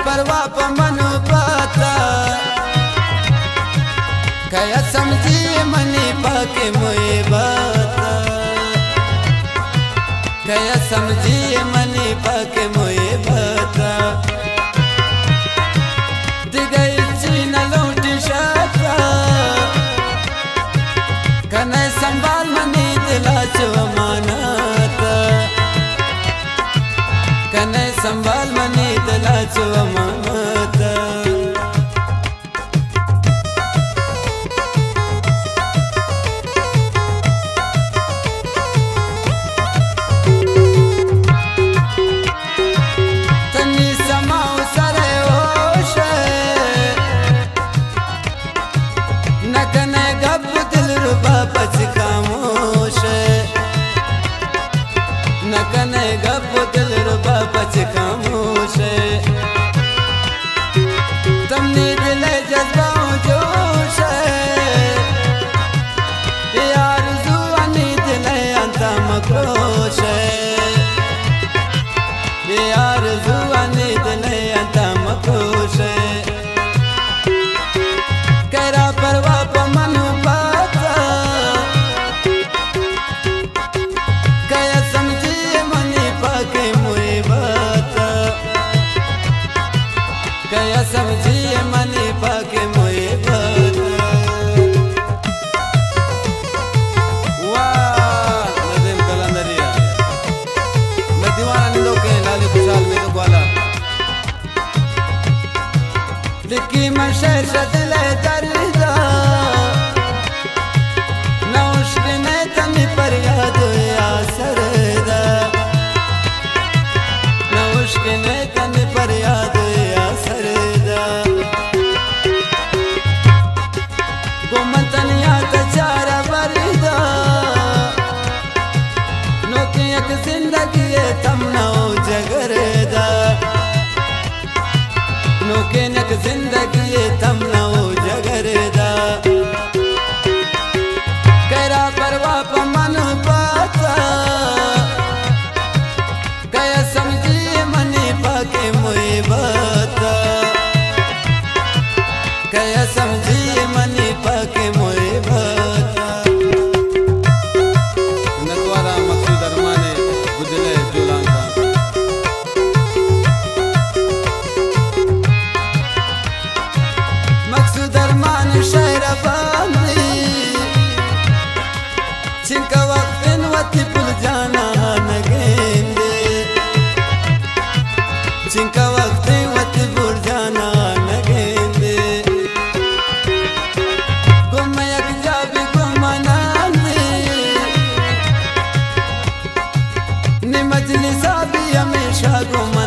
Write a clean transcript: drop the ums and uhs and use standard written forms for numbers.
परवा पमनु पाता कया समझी मनी पाके मोए बाता कया समझी मनी पाके मोए बाता दिगई न लौटी शाखा कने संभाल मनी दिला चो अमानता कने संभाल मनी दिला चो अमानता नकने गप दिल रुबा बच खामोश तमने दिल जज्बाओं जोश यार जुआनी दिल अंता मक्रोश यार जुआनी दिल अंता मक्रोश करा परवा पमनु पाता कया समझी पाके मोए बाता कया समझी मनी पाके मोए बाता वाह नदीम कलंदरिया मैं दीवाना नीलो के लाली खुशाल में तो ग्वाला लिखी मैं शहर शदिले दर्दा नौश के ने तनी पर याद या सरदा ने तन पर याद या सरदा गुमतन याद चारा बरदा नोके एक जिंदगी तम नौ जगरदा नोके एक जिंदगी तम नौ जगरदा करा परवा पमन पाता कया समझी पाके मोए बाता कया समझी मनी पाके मोए बाता नगवारा मकसूद अरमाने गुजले जुलांका मकसूद अरमान शहर बांधी छिनका वक्त वती पुल जाना नगेंदे जिनका वक्त वत बुर जाना नगेंदे गुमयक जाबी गुमनांदे नि मजलिसा भी हमेशा गुम